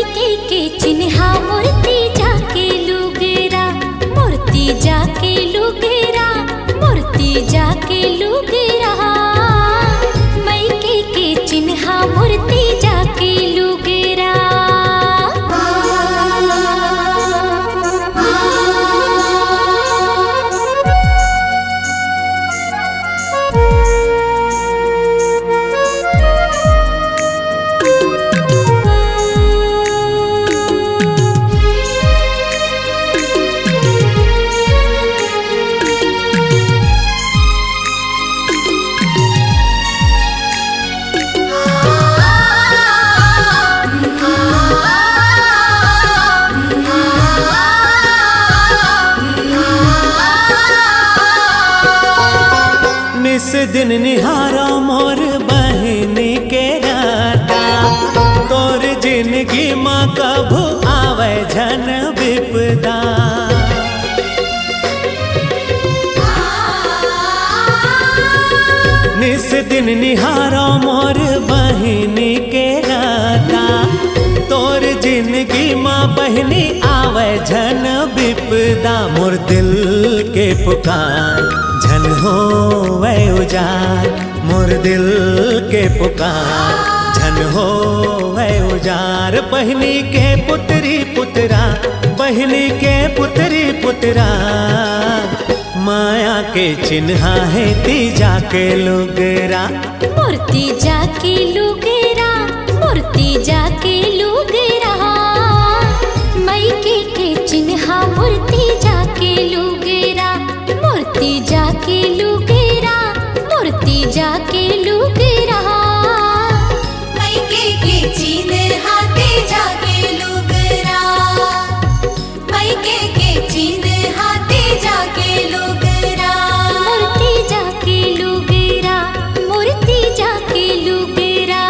के चिन्हा मूर्ति जाके लुगेरा, मूर्ति जाके लुगेरा, मूर्ति जाके लुगेरा। मैके के चिन्हा मूर्ति जाके लुगेरा। निस दिन निहारो मोर बहिनी के राता, तोर जिंदगी माँ कभू आवे झन विपदा। निस दिन निहारो मोर बहिनी के राता, तोर जिंदगी माँ बहिनी आवे झन विपदा। मोर दिल के पुकार झन हो वै उजार, मोर दिल के पुकार झन हो वै उजार। बहिनी के पुत्री पुतरा, बहिनी के पुत्री पुतरा, माया के चिन्हा है ती जाके लुगेरा। मूर्ति जाके लुगेरा, मूर्ति जाके लुगेरा। मैके के चिन्हा मूर्ति जाके लुगेरा, मूर्ति जाके लुगेरा, मूर्ति जाके लुगेरा। मैके के चिन्हा ते जाके लुगेरा, मैके के चिन्हा ते जाके लुगेरा। मूर्ति जाके लुगेरा, मूर्ति जाके लुगेरा।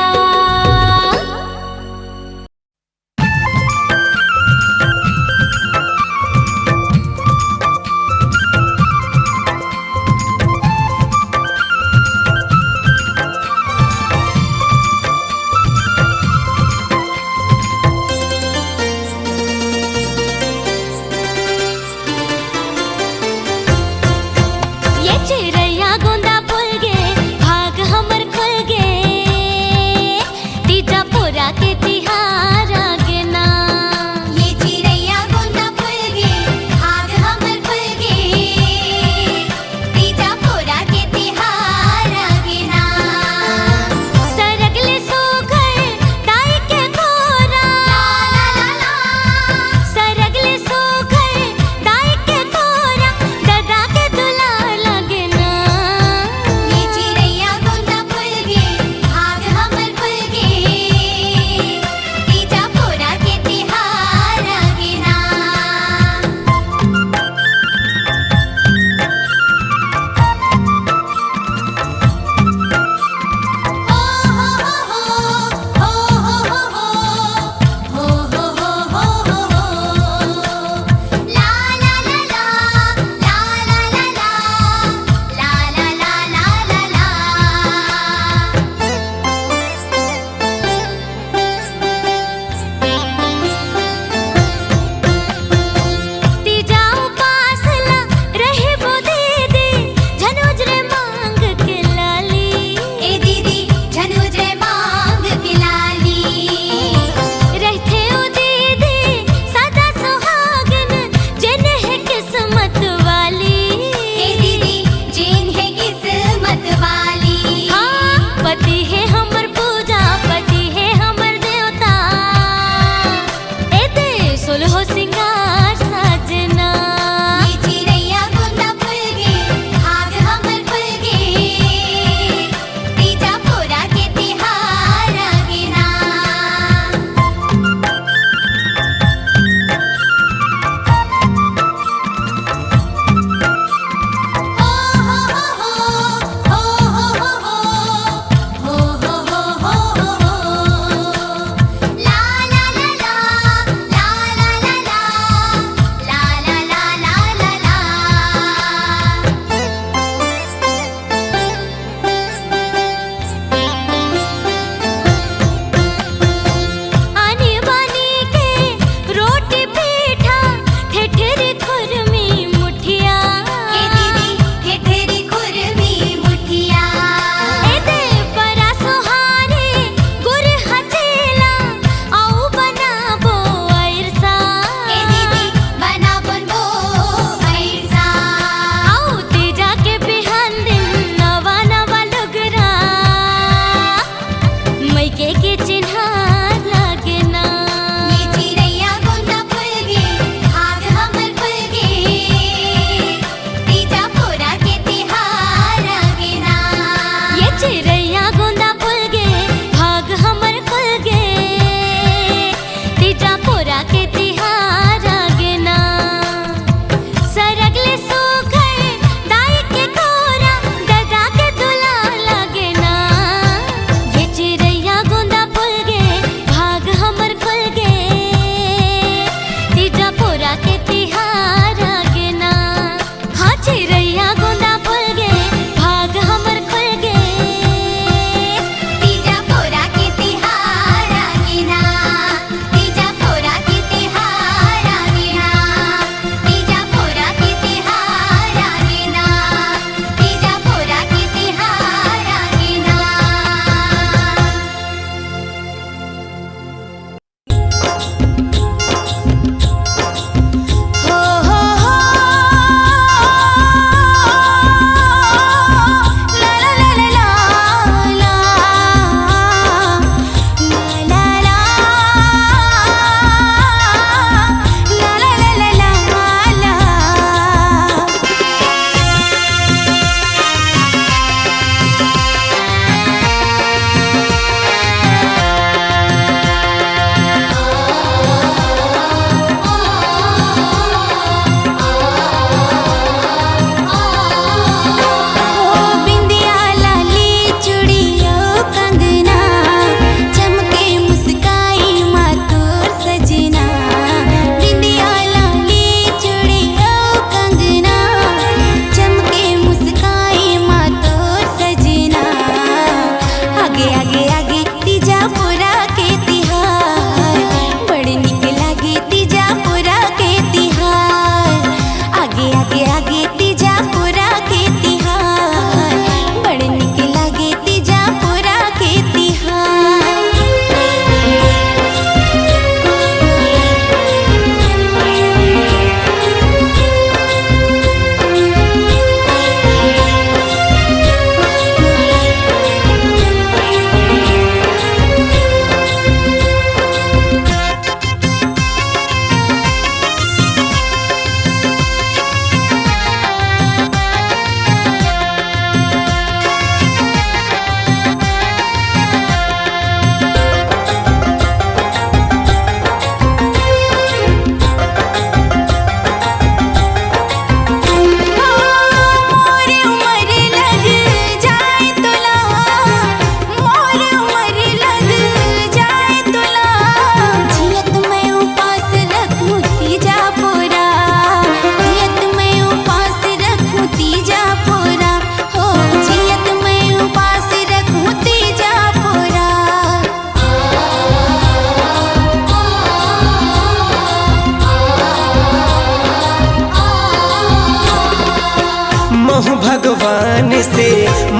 भगवान से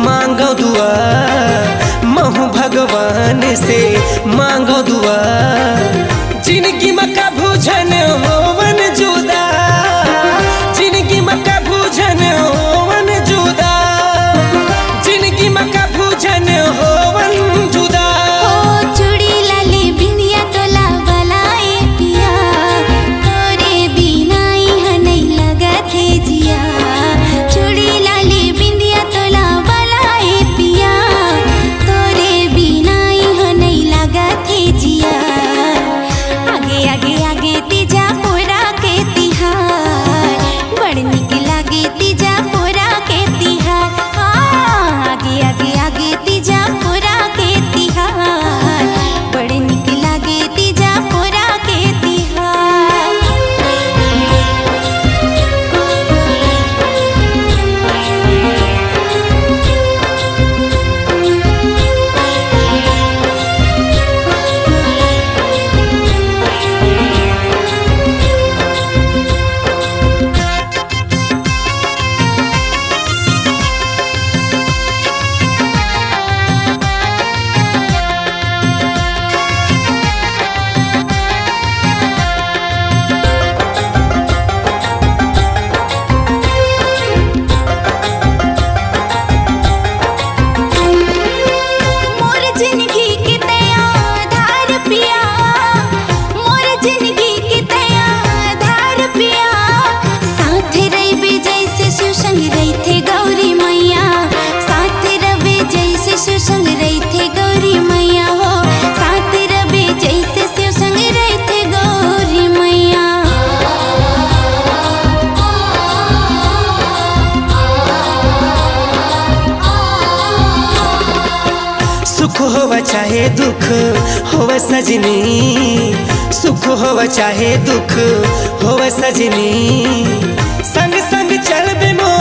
मांगो दुआ, महू भगवान से मांगो दुआ। जिंदगी में कभू जन होवन जुदा, जिंदगी में कभू जन होवन जुदा, जिंदगी में कभू जन होवन जुदा। ओ चूड़ी लाली बिंदिया तोला बलाए पिया, तोरे बिना यहाँ नहीं लगा थे जिया। चूड़ी लाली बिंदिया तोला बलाए पिया, तोरे बिना यहाँ नहीं लगा थे जिया। आगे आगे आगे तीजा पूरा के तिहार, बड़ निक लागे तीजा पूरा के तिहार। आगे आगे आगे तीजा पूरा के तिहार, बड़ निक लागे तीजा पूरा के तिहार। मोर जिंदगी की तया धार पिया, मोर जिंदगी की तया धार पिया। साथ रहे जैसे शिव संग रही थे गौरी मैया, साथ रहे जैसे शिव संग रही थे गौरी मैया हो, साथ रहे जैसे शिव संग रही थे गौरी मैया। सुख होवा चाहे दुख होवा सजनी, सुख होवा चाहे दुख होवा सजनी। संग संग चल बे मोर